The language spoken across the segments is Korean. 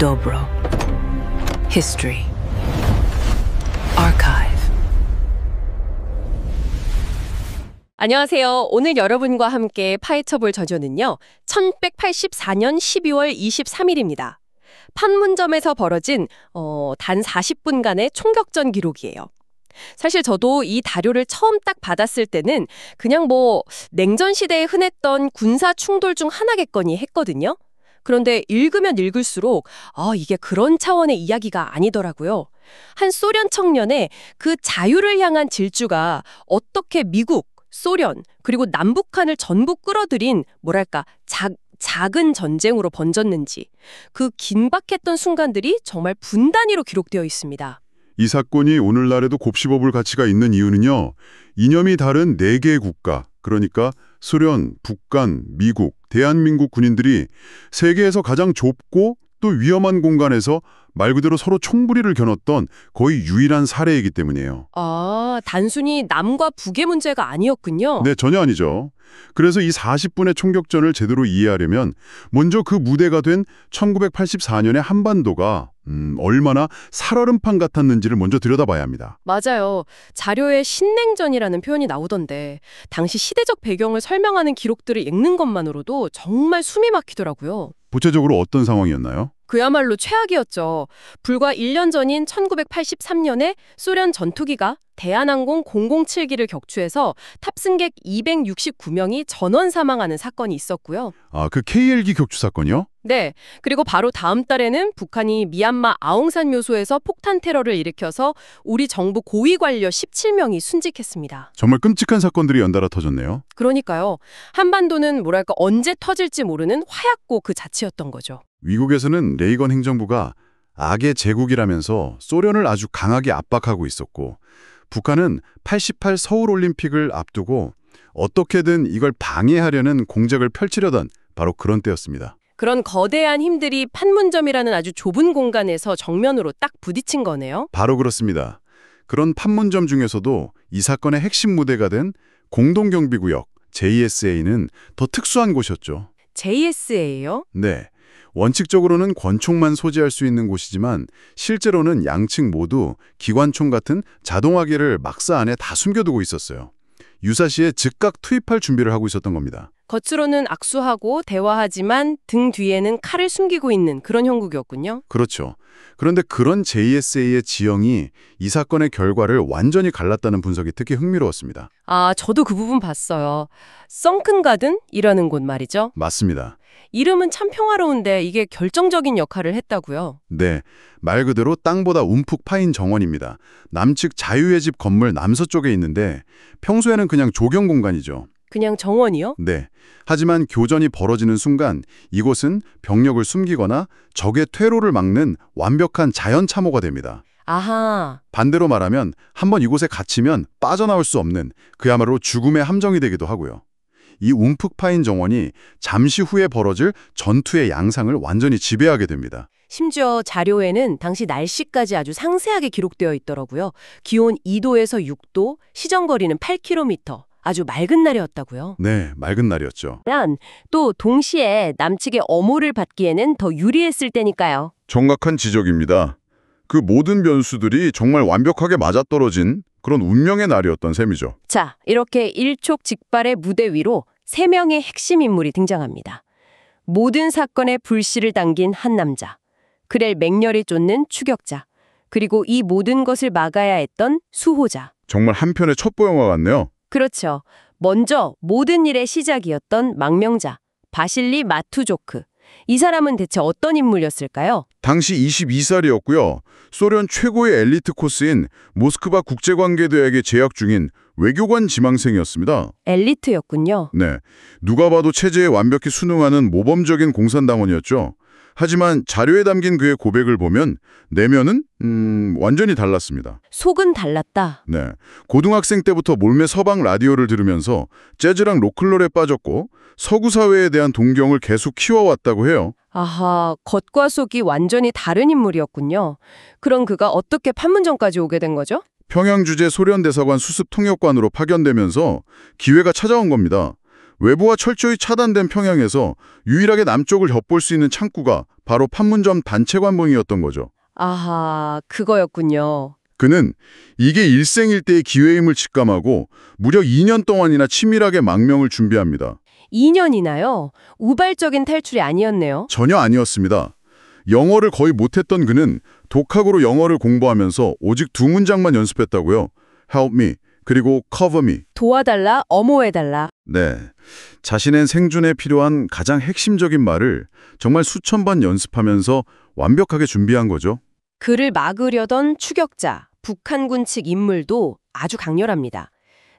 Dobro. History. Archive. 안녕하세요. 오늘 여러분과 함께 파헤쳐볼 저자는요. 1184년 12월 23일입니다. 판문점에서 벌어진 단 40분간의 총격전 기록이에요. 사실 저도 이 다료를 처음 딱 받았을 때는 그냥 냉전 시대에 흔했던 군사 충돌 중 하나겠거니 했거든요. 그런데 읽으면 읽을수록 이게 그런 차원의 이야기가 아니더라고요. 한 소련 청년의 그 자유를 향한 질주가 어떻게 미국, 소련, 그리고 남북한을 전부 끌어들인 작은 전쟁으로 번졌는지 그 긴박했던 순간들이 정말 분 단위로 기록되어 있습니다. 이 사건이 오늘날에도 곱씹어볼 가치가 있는 이유는요. 이념이 다른 4개의 국가, 그러니까 소련, 북한, 미국, 대한민국 군인들이 세계에서 가장 좁고 또 위험한 공간에서 말 그대로 서로 총부리를 겨눴던 거의 유일한 사례이기 때문이에요. 단순히 남과 북의 문제가 아니었군요. 네, 전혀 아니죠. 그래서 이 40분의 총격전을 제대로 이해하려면 먼저 그 무대가 된 1984년의 한반도가 얼마나 살얼음판 같았는지를 먼저 들여다봐야 합니다. 맞아요. 자료에 신냉전이라는 표현이 나오던데 당시 시대적 배경을 설명하는 기록들을 읽는 것만으로도 정말 숨이 막히더라고요. 구체적으로 어떤 상황이었나요? 그야말로 최악이었죠. 불과 1년 전인 1983년에 소련 전투기가 대한항공 007기를 격추해서 탑승객 269명이 전원 사망하는 사건이 있었고요. 그 KL기 격추 사건이요? 네. 그리고 바로 다음 달에는 북한이 미얀마 아웅산 묘소에서 폭탄 테러를 일으켜서 우리 정부 고위 관료 17명이 순직했습니다. 정말 끔찍한 사건들이 연달아 터졌네요. 그러니까요. 한반도는 언제 터질지 모르는 화약고 그 자체였던 거죠. 미국에서는 레이건 행정부가 악의 제국이라면서 소련을 아주 강하게 압박하고 있었고 북한은 88 서울올림픽을 앞두고 어떻게든 이걸 방해하려는 공작을 펼치려던 바로 그런 때였습니다. 그런 거대한 힘들이 판문점이라는 아주 좁은 공간에서 정면으로 딱 부딪힌 거네요. 바로 그렇습니다. 그런 판문점 중에서도 이 사건의 핵심 무대가 된 공동경비구역 JSA는 더 특수한 곳이었죠. JSA요? 네. 원칙적으로는 권총만 소지할 수 있는 곳이지만 실제로는 양측 모두 기관총 같은 자동화기를 막사 안에 다 숨겨두고 있었어요. 유사시에 즉각 투입할 준비를 하고 있었던 겁니다. 겉으로는 악수하고 대화하지만 등 뒤에는 칼을 숨기고 있는 그런 형국이었군요. 그렇죠. 그런데 그런 JSA의 지형이 이 사건의 결과를 완전히 갈랐다는 분석이 특히 흥미로웠습니다. 저도 그 부분 봤어요. 썬큰 가든이라는 곳 말이죠. 맞습니다. 이름은 참 평화로운데 이게 결정적인 역할을 했다고요? 네, 말 그대로 땅보다 움푹 파인 정원입니다. 남측 자유의 집 건물 남서쪽에 있는데 평소에는 그냥 조경 공간이죠. 그냥 정원이요? 네. 하지만 교전이 벌어지는 순간 이곳은 병력을 숨기거나 적의 퇴로를 막는 완벽한 자연 참호가 됩니다. 아하. 반대로 말하면 한번 이곳에 갇히면 빠져나올 수 없는 그야말로 죽음의 함정이 되기도 하고요. 이 움푹 파인 정원이 잠시 후에 벌어질 전투의 양상을 완전히 지배하게 됩니다. 심지어 자료에는 당시 날씨까지 아주 상세하게 기록되어 있더라고요. 기온 2도에서 6도, 시정거리는 8km. 아주 맑은 날이었다고요. 네, 맑은 날이었죠. 또 동시에 남측의 엄호를 받기에는 더 유리했을 때니까요. 정확한 지적입니다. 그 모든 변수들이 정말 완벽하게 맞아떨어진 그런 운명의 날이었던 셈이죠. 자, 이렇게 일촉즉발의 무대 위로 3명의 핵심 인물이 등장합니다. 모든 사건의 불씨를 당긴 한 남자, 그를 맹렬히 쫓는 추격자, 그리고 이 모든 것을 막아야 했던 수호자. 정말 한 편의 첩보 영화 같네요. 그렇죠. 먼저 모든 일의 시작이었던 망명자, 바실리 마투조크. 이 사람은 대체 어떤 인물이었을까요? 당시 22살이었고요. 소련 최고의 엘리트 코스인 모스크바 국제관계대학에 재학 중인 외교관 지망생이었습니다. 엘리트였군요. 네, 누가 봐도 체제에 완벽히 순응하는 모범적인 공산당원이었죠. 하지만 자료에 담긴 그의 고백을 보면 내면은 완전히 달랐습니다. 속은 달랐다. 네, 고등학생 때부터 몰매 서방 라디오를 들으면서 재즈랑 로클롤에 빠졌고 서구 사회에 대한 동경을 계속 키워왔다고 해요. 아하, 겉과 속이 완전히 다른 인물이었군요. 그럼 그가 어떻게 판문점까지 오게 된 거죠? 평양 주재 소련 대사관 수습 통역관으로 파견되면서 기회가 찾아온 겁니다. 외부와 철저히 차단된 평양에서 유일하게 남쪽을 엿볼 수 있는 창구가 바로 판문점 단체 관봉이었던 거죠. 아하, 그거였군요. 그는 이게 일생일대의 기회임을 직감하고 무려 2년 동안이나 치밀하게 망명을 준비합니다. 2년이나요? 우발적인 탈출이 아니었네요. 전혀 아니었습니다. 영어를 거의 못했던 그는 독학으로 영어를 공부하면서 오직 두 문장만 연습했다고요. Help me, 그리고 cover me. 도와달라, 엄호해달라. 네, 자신의 생존에 필요한 가장 핵심적인 말을 정말 수천 번 연습하면서 완벽하게 준비한 거죠. 그를 막으려던 추격자, 북한군 측 인물도 아주 강렬합니다.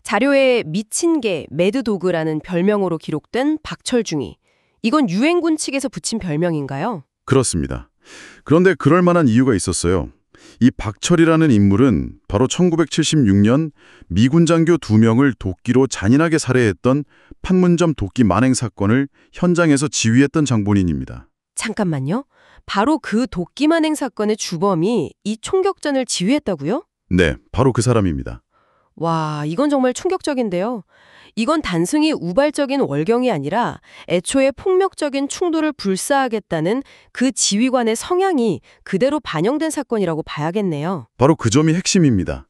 자료에 미친 개, 매드도그라는 별명으로 기록된 박철중이. 이건 유엔군 측에서 붙인 별명인가요? 그렇습니다. 그런데 그럴 만한 이유가 있었어요. 이 박철이라는 인물은 바로 1976년 미군 장교 2명을 도끼로 잔인하게 살해했던 판문점 도끼 만행 사건을 현장에서 지휘했던 장본인입니다. 잠깐만요. 바로 그 도끼 만행 사건의 주범이 이 총격전을 지휘했다고요? 네, 바로 그 사람입니다. 와, 이건 정말 충격적인데요. 이건 단순히 우발적인 월경이 아니라 애초에 폭력적인 충돌을 불사하겠다는 그 지휘관의 성향이 그대로 반영된 사건이라고 봐야겠네요. 바로 그 점이 핵심입니다.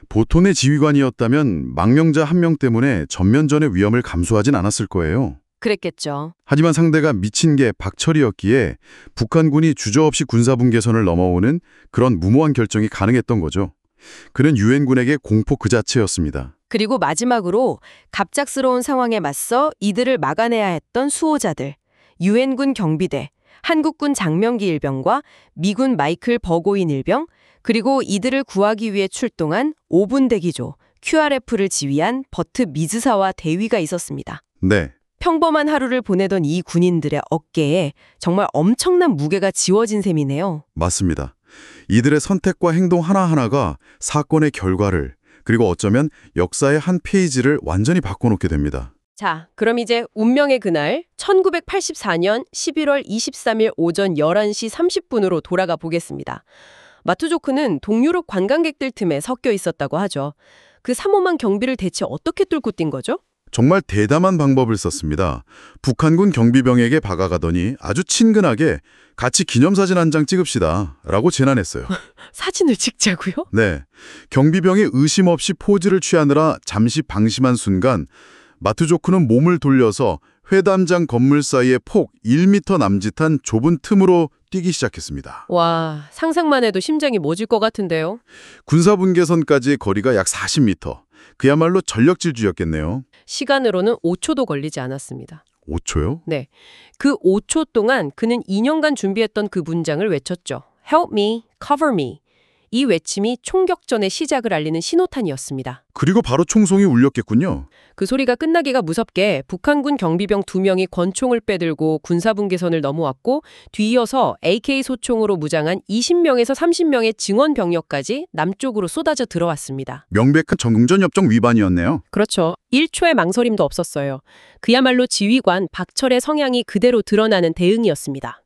보통의 지휘관이었다면 망명자 한 명 때문에 전면전의 위험을 감수하진 않았을 거예요. 그랬겠죠. 하지만 상대가 미친 게 박철이었기에 북한군이 주저없이 군사분계선을 넘어오는 그런 무모한 결정이 가능했던 거죠. 그는 유엔군에게 공포 그 자체였습니다. 그리고 마지막으로 갑작스러운 상황에 맞서 이들을 막아내야 했던 수호자들, 유엔군 경비대, 한국군 장명기 일병과 미군 마이클 버고인 일병, 그리고 이들을 구하기 위해 출동한 5분 대기조, QRF를 지휘한 버트 미즈사와 대위가 있었습니다. 네, 평범한 하루를 보내던 이 군인들의 어깨에 정말 엄청난 무게가 지워진 셈이네요. 맞습니다. 이들의 선택과 행동 하나하나가 사건의 결과를, 그리고 어쩌면 역사의 한 페이지를 완전히 바꿔놓게 됩니다. 자, 그럼 이제 운명의 그날 1984년 11월 23일 오전 11시 30분으로 돌아가 보겠습니다. 마투조크는 동유럽 관광객들 틈에 섞여 있었다고 하죠. 그 삼엄한 경비를 대체 어떻게 뚫고 뛴 거죠? 정말 대담한 방법을 썼습니다. 북한군 경비병에게 박아가더니 아주 친근하게 같이 기념사진 한 장 찍읍시다 라고 제안했어요. 사진을 찍자고요? 네, 경비병이 의심 없이 포즈를 취하느라 잠시 방심한 순간 마투조크는 몸을 돌려서 회담장 건물 사이에 폭 1m 남짓한 좁은 틈으로 뛰기 시작했습니다. 와, 상상만 해도 심장이 멎을 것 같은데요. 군사분계선까지의 거리가 약 40m. 그야말로 전력질주였겠네요. 시간으로는 5초도 걸리지 않았습니다. 5초요? 네, 그 5초 동안 그는 2년간 준비했던 그 문장을 외쳤죠. Help me, cover me. 이 외침이 총격전의 시작을 알리는 신호탄이었습니다. 그리고 바로 총성이 울렸겠군요. 그 소리가 끝나기가 무섭게 북한군 경비병 2명이 권총을 빼들고 군사분계선을 넘어왔고 뒤이어서 AK 소총으로 무장한 20명에서 30명의 증원 병력까지 남쪽으로 쏟아져 들어왔습니다. 명백한 정전협정 위반이었네요. 그렇죠. 1초의 망설임도 없었어요. 그야말로 지휘관 박철의 성향이 그대로 드러나는 대응이었습니다.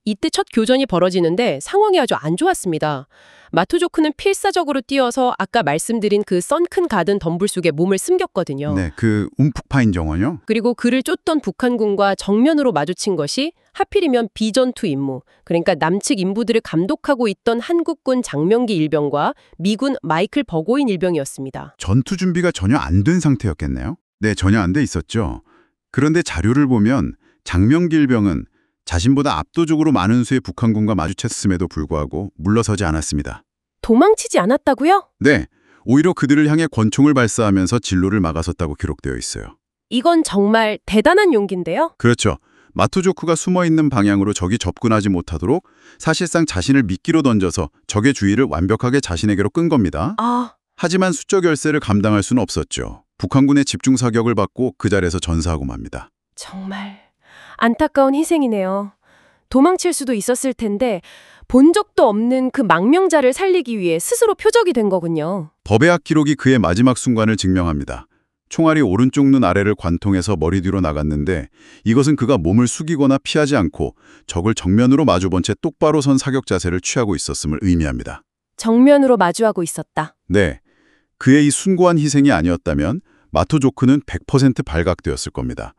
이때 첫 교전이 벌어지는데 상황이 아주 안 좋았습니다. 마투조크는 필사적으로 뛰어서 아까 말씀드린 그 썬큰 가든 덤불 속에 몸을 숨겼거든요. 네, 그 움푹 파인 정원요? 그리고 그를 쫓던 북한군과 정면으로 마주친 것이 하필이면 비전투 임무, 그러니까 남측 인부들을 감독하고 있던 한국군 장명기 일병과 미군 마이클 버고인 일병이었습니다. 전투 준비가 전혀 안 된 상태였겠네요? 네, 전혀 안 돼 있었죠. 그런데 자료를 보면 장명기 일병은 자신보다 압도적으로 많은 수의 북한군과 마주쳤음에도 불구하고 물러서지 않았습니다. 도망치지 않았다고요? 네, 오히려 그들을 향해 권총을 발사하면서 진로를 막아섰다고 기록되어 있어요. 이건 정말 대단한 용기인데요. 그렇죠. 마투조크가 숨어있는 방향으로 적이 접근하지 못하도록 사실상 자신을 미끼로 던져서 적의 주의를 완벽하게 자신에게로 끈 겁니다. 하지만 수적 열세를 감당할 수는 없었죠. 북한군의 집중 사격을 받고 그 자리에서 전사하고 맙니다. 정말 안타까운 희생이네요. 도망칠 수도 있었을 텐데 본 적도 없는 그 망명자를 살리기 위해 스스로 표적이 된 거군요. 법의학 기록이 그의 마지막 순간을 증명합니다. 총알이 오른쪽 눈 아래를 관통해서 머리 뒤로 나갔는데 이것은 그가 몸을 숙이거나 피하지 않고 적을 정면으로 마주본 채 똑바로 선 사격 자세를 취하고 있었음을 의미합니다. 정면으로 마주하고 있었다. 네, 그의 이 숭고한 희생이 아니었다면 마투조크는 100% 발각되었을 겁니다.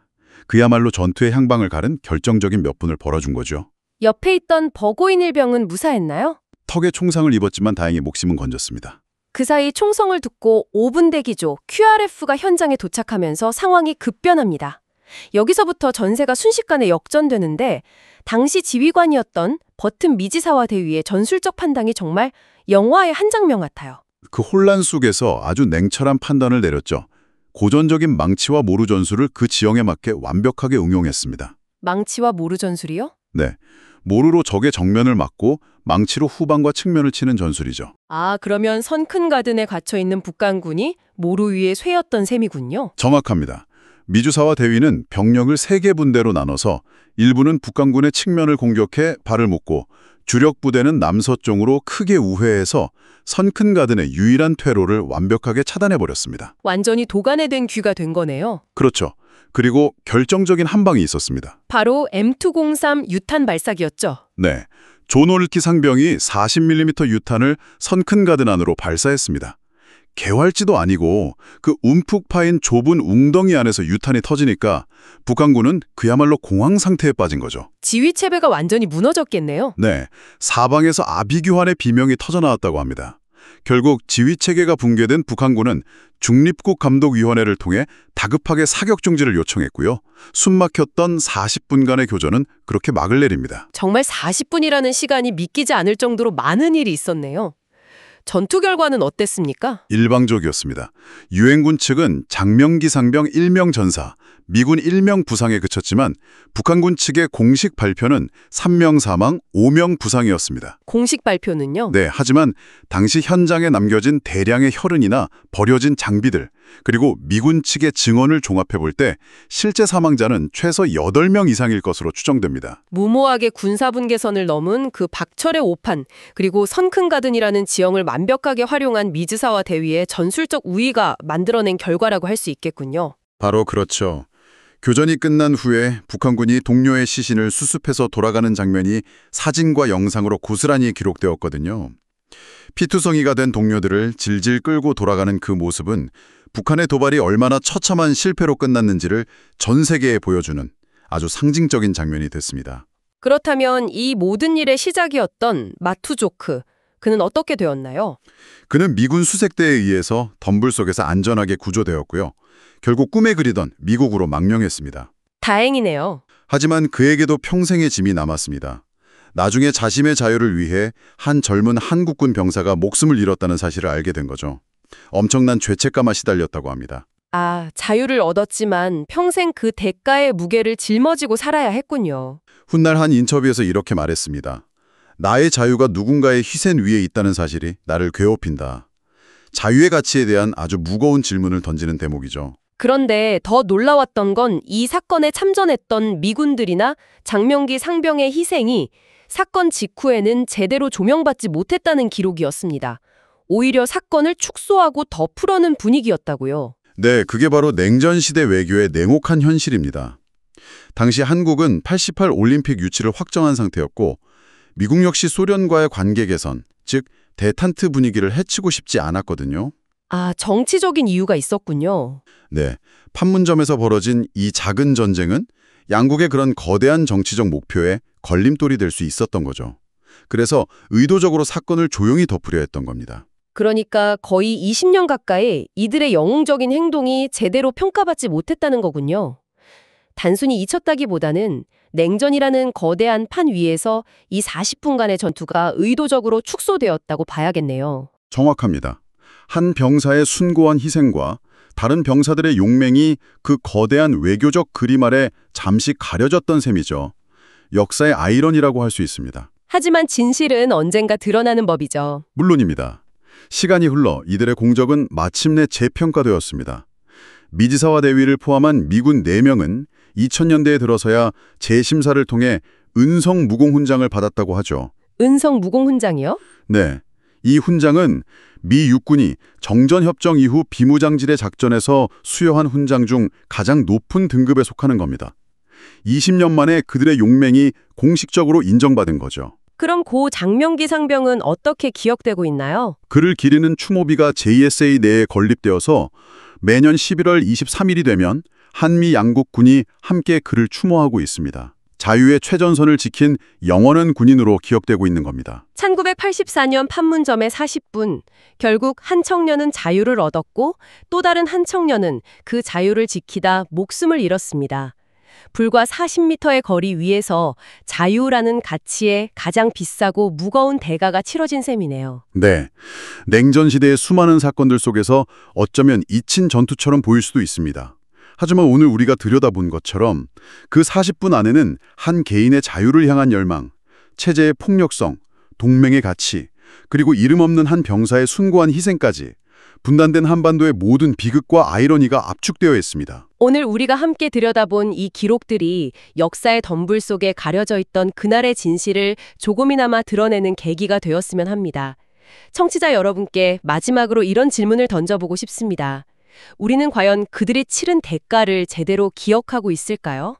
그야말로 전투의 향방을 가른 결정적인 몇 분을 벌어준 거죠. 옆에 있던 버고인 일병은 무사했나요? 턱에 총상을 입었지만 다행히 목숨은 건졌습니다. 그 사이 총성을 듣고 5분 대기조 QRF가 현장에 도착하면서 상황이 급변합니다. 여기서부터 전세가 순식간에 역전되는데 당시 지휘관이었던 버튼 미지사와 대위의 전술적 판단이 정말 영화의 한 장면 같아요. 그 혼란 속에서 아주 냉철한 판단을 내렸죠. 고전적인 망치와 모루 전술을 그 지형에 맞게 완벽하게 응용했습니다. 망치와 모루 전술이요? 네, 모루로 적의 정면을 막고 망치로 후방과 측면을 치는 전술이죠. 아, 그러면 선큰 가든에 갇혀있는 북한군이 모루 위에 쇠였던 셈이군요. 정확합니다. 미주사와 대위는 병력을 3개 분대로 나눠서 일부는 북한군의 측면을 공격해 발을 묶고 주력 부대는 남서쪽으로 크게 우회해서 선큰 가든의 유일한 퇴로를 완벽하게 차단해버렸습니다. 완전히 도간에 된 귀가 된 거네요. 그렇죠. 그리고 결정적인 한 방이 있었습니다. 바로 M203 유탄 발사기였죠. 네, 존 올키 상병이 40mm 유탄을 선큰 가든 안으로 발사했습니다. 개활지도 아니고 그 움푹 파인 좁은 웅덩이 안에서 유탄이 터지니까 북한군은 그야말로 공황 상태에 빠진 거죠. 지휘 체배가 완전히 무너졌겠네요. 네, 사방에서 아비규환의 비명이 터져나왔다고 합니다. 결국 지휘체계가 붕괴된 북한군은 중립국감독위원회를 통해 다급하게 사격 중지를 요청했고요. 숨막혔던 40분간의 교전은 그렇게 막을 내립니다. 정말 40분이라는 시간이 믿기지 않을 정도로 많은 일이 있었네요. 전투 결과는 어땠습니까? 일방적이었습니다. 유엔군 측은 장명기 상병 1명 전사, 미군 1명 부상에 그쳤지만 북한군 측의 공식 발표는 3명 사망, 5명 부상이었습니다. 공식 발표는요? 네, 하지만 당시 현장에 남겨진 대량의 혈흔이나 버려진 장비들, 그리고 미군 측의 증언을 종합해 볼 때 실제 사망자는 최소 8명 이상일 것으로 추정됩니다. 무모하게 군사분계선을 넘은 그 박철의 오판, 그리고 선큰가든이라는 지형을 완벽하게 활용한 미즈사와 대위의 전술적 우위가 만들어낸 결과라고 할 수 있겠군요. 바로 그렇죠. 교전이 끝난 후에 북한군이 동료의 시신을 수습해서 돌아가는 장면이 사진과 영상으로 고스란히 기록되었거든요. 피투성이가 된 동료들을 질질 끌고 돌아가는 그 모습은 북한의 도발이 얼마나 처참한 실패로 끝났는지를 전 세계에 보여주는 아주 상징적인 장면이 됐습니다. 그렇다면 이 모든 일의 시작이었던 마투조크, 그는 어떻게 되었나요? 그는 미군 수색대에 의해서 덤불 속에서 안전하게 구조되었고요. 결국 꿈에 그리던 미국으로 망명했습니다. 다행이네요. 하지만 그에게도 평생의 짐이 남았습니다. 나중에 자신의 자유를 위해 한 젊은 한국군 병사가 목숨을 잃었다는 사실을 알게 된 거죠. 엄청난 죄책감에 시달렸다고 합니다. 아, 자유를 얻었지만 평생 그 대가의 무게를 짊어지고 살아야 했군요. 훗날 한 인터뷰에서 이렇게 말했습니다. 나의 자유가 누군가의 희생 위에 있다는 사실이 나를 괴롭힌다. 자유의 가치에 대한 아주 무거운 질문을 던지는 대목이죠. 그런데 더 놀라웠던 건 이 사건에 참전했던 미군들이나 장명기 상병의 희생이 사건 직후에는 제대로 조명받지 못했다는 기록이었습니다. 오히려 사건을 축소하고 더 풀어는 분위기였다고요. 네, 그게 바로 냉전 시대 외교의 냉혹한 현실입니다. 당시 한국은 88 올림픽 유치를 확정한 상태였고 미국 역시 소련과의 관계 개선, 즉 대탄트 분위기를 해치고 싶지 않았거든요. 아, 정치적인 이유가 있었군요. 네, 판문점에서 벌어진 이 작은 전쟁은 양국의 그런 거대한 정치적 목표에 걸림돌이 될 수 있었던 거죠. 그래서 의도적으로 사건을 조용히 덮으려 했던 겁니다. 그러니까 거의 20년 가까이 이들의 영웅적인 행동이 제대로 평가받지 못했다는 거군요. 단순히 잊혔다기보다는 냉전이라는 거대한 판 위에서 이 40분간의 전투가 의도적으로 축소되었다고 봐야겠네요. 정확합니다. 한 병사의 숭고한 희생과 다른 병사들의 용맹이 그 거대한 외교적 그림 아래 잠시 가려졌던 셈이죠. 역사의 아이러니라고 할 수 있습니다. 하지만 진실은 언젠가 드러나는 법이죠. 물론입니다. 시간이 흘러 이들의 공적은 마침내 재평가되었습니다. 미지사와 대위를 포함한 미군 4명은 2000년대에 들어서야 재심사를 통해 은성 무공훈장을 받았다고 하죠. 은성 무공훈장이요? 네, 이 훈장은 미 육군이 정전협정 이후 비무장지대 작전에서 수여한 훈장 중 가장 높은 등급에 속하는 겁니다. 20년 만에 그들의 용맹이 공식적으로 인정받은 거죠. 그럼 고 장명기 상병은 어떻게 기억되고 있나요? 그를 기리는 추모비가 JSA 내에 건립되어서 매년 11월 23일이 되면 한미 양국 군이 함께 그를 추모하고 있습니다. 자유의 최전선을 지킨 영원한 군인으로 기억되고 있는 겁니다. 1984년 판문점의 40분, 결국 한 청년은 자유를 얻었고 또 다른 한 청년은 그 자유를 지키다 목숨을 잃었습니다. 불과 40m의 거리 위에서 자유라는 가치에 가장 비싸고 무거운 대가가 치러진 셈이네요. 네, 냉전 시대의 수많은 사건들 속에서 어쩌면 잊힌 전투처럼 보일 수도 있습니다. 하지만 오늘 우리가 들여다본 것처럼 그 40분 안에는 한 개인의 자유를 향한 열망, 체제의 폭력성, 동맹의 가치, 그리고 이름 없는 한 병사의 숭고한 희생까지 분단된 한반도의 모든 비극과 아이러니가 압축되어 있습니다. 오늘 우리가 함께 들여다본 이 기록들이 역사의 덤불 속에 가려져 있던 그날의 진실을 조금이나마 드러내는 계기가 되었으면 합니다. 청취자 여러분께 마지막으로 이런 질문을 던져보고 싶습니다. 우리는 과연 그들이 치른 대가를 제대로 기억하고 있을까요?